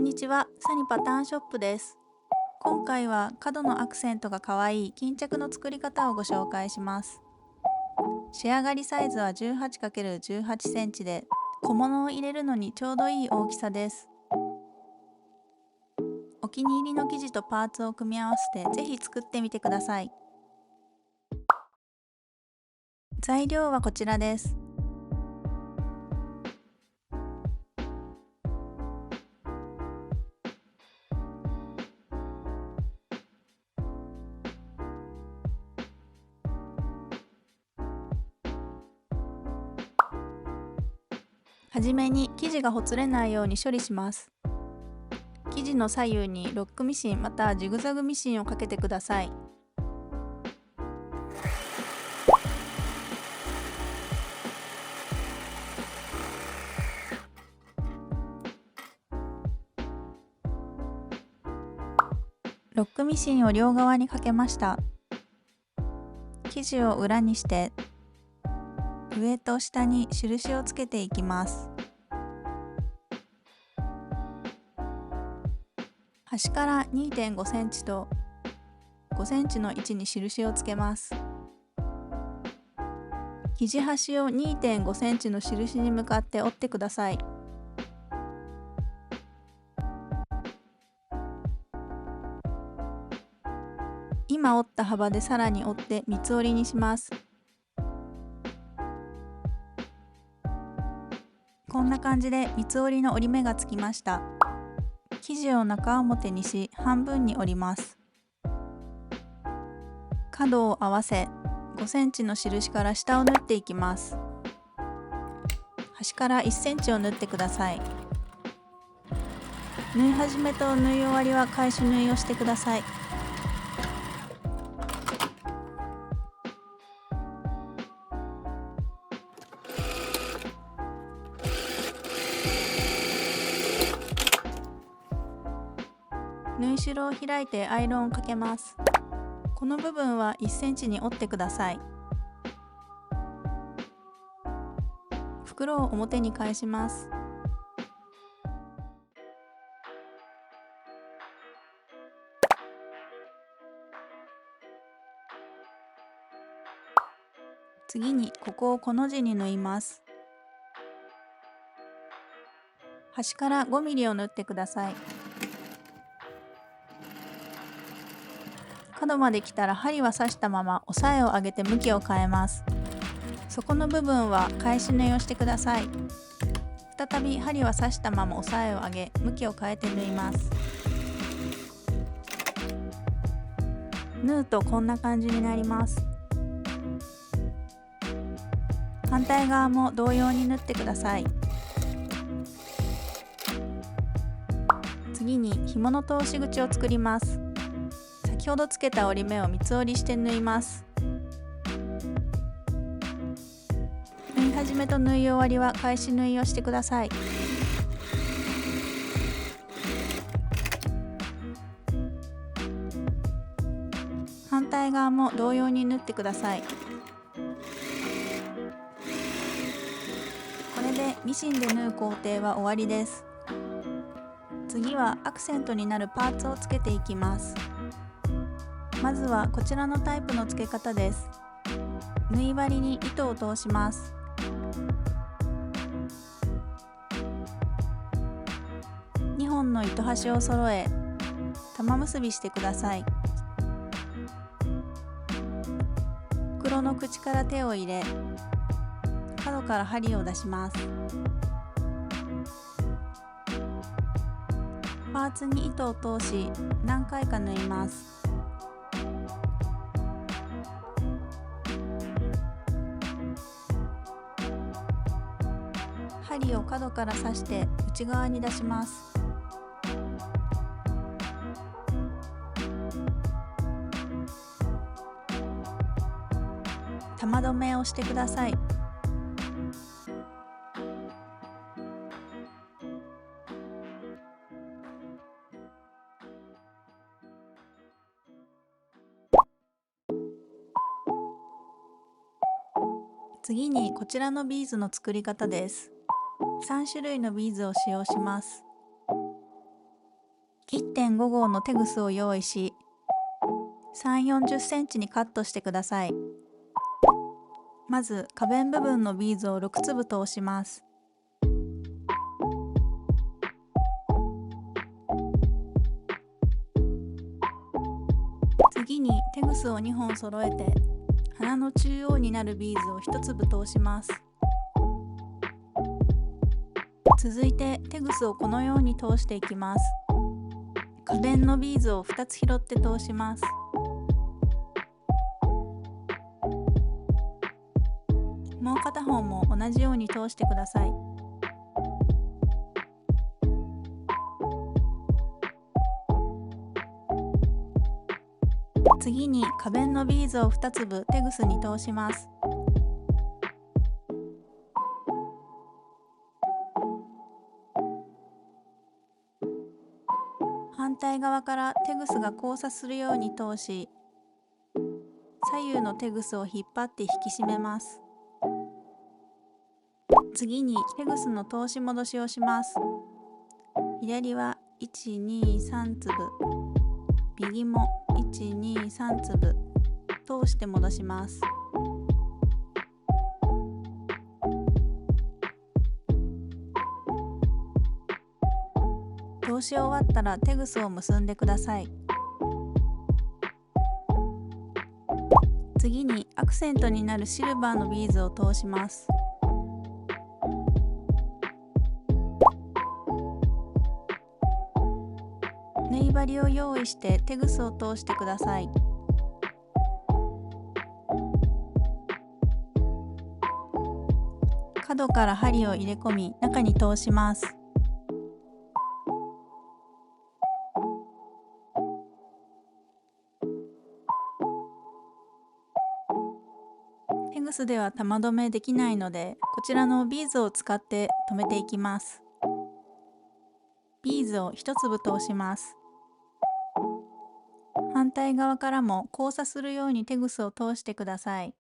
んにちは、サニパターンショップです。今回は角のアクセントが可愛い巾着の作り方をご紹介します。仕上がりサイズは 18×18 センチで、小物を入れるのにちょうどいい大きさです。お気に入りの生地とパーツを組み合わせてぜひ作ってみてください。材料はこちらです。はじめに生地がほつれないように処理します。生地の左右にロックミシンまたはジグザグミシンをかけてください。ロックミシンを両側にかけました。生地を裏にして上と下に印をつけていきます。端から 2.5 センチと5センチの位置に印をつけます。生地端を 2.5 センチの印に向かって折ってください。今折った幅でさらに折って三つ折りにします。こんな感じで三つ折りの折り目がつきました。生地を中表にし半分に折ります。角を合わせ5センチの印から下を縫っていきます。端から1センチを縫ってください。縫い始めと縫い終わりは返し縫いをしてください。縫い代を開いてアイロンをかけます。この部分は1センチに折ってください。袋を表に返します。次にここをコの字に縫います。端から 5mm を縫ってください。角まで来たら針は刺したまま押さえを上げて向きを変えます。底の部分は返し縫いをしてください。再び針は刺したまま押さえを上げ向きを変えて縫います。縫うとこんな感じになります。反対側も同様に縫ってください。次に紐の通し口を作ります。先ほどつけた折り目を三つ折りして縫います。縫い始めと縫い終わりは返し縫いをしてください。反対側も同様に縫ってください。これでミシンで縫う工程は終わりです。次はアクセントになるパーツをつけていきます。まずはこちらのタイプの付け方です。縫い針に糸を通します。2本の糸端を揃え玉結びしてください。袋の口から手を入れ角から針を出します。パーツに糸を通し何回か縫います。針を角から刺して内側に出します。玉留めをしてください。次にこちらのビーズの作り方です。3種類のビーズを使用します。1.5 号のテグスを用意し、3、40センチにカットしてください。まず花弁部分のビーズを6粒通します。次にテグスを2本揃えて、花の中央になるビーズを1粒通します。続いてテグスをこのように通していきます。花弁のビーズを2つ拾って通します。もう片方も同じように通してください。次に花弁のビーズを2粒テグスに通します。反対側からテグスが交差するように通し、左右のテグスを引っ張って引き締めます。次にテグスの通し戻しをします。左は1、2、3粒、右も1、2、3粒通して戻します。通し終わったらテグスを結んでください。次にアクセントになるシルバーのビーズを通します。縫い針を用意してテグスを通してください。角から針を入れ込み中に通します。テグスでは玉留めできないので、こちらのビーズを使って留めていきます。ビーズを1粒通します。反対側からも交差するようにテグスを通してください。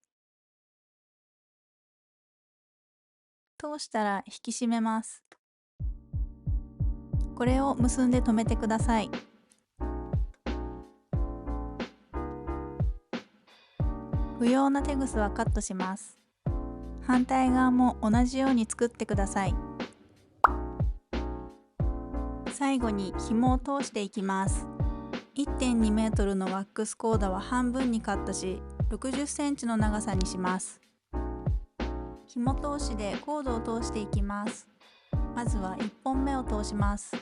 通したら引き締めます。これを結んで留めてください。不要なテグスはカットします。反対側も同じように作ってください。最後に紐を通していきます。1.2 メートルのワックスコードは半分にカットし、60センチの長さにします。紐通しでコードを通していきます。まずは1本目を通します。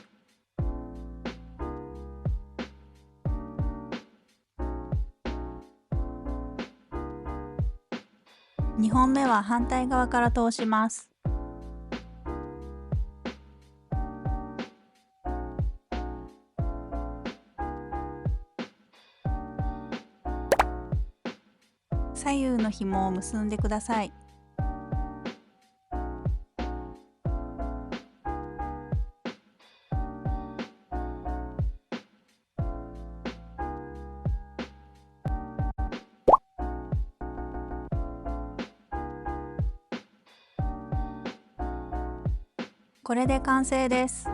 2本目は反対側から通します。左右の紐を結んでください。これで完成です。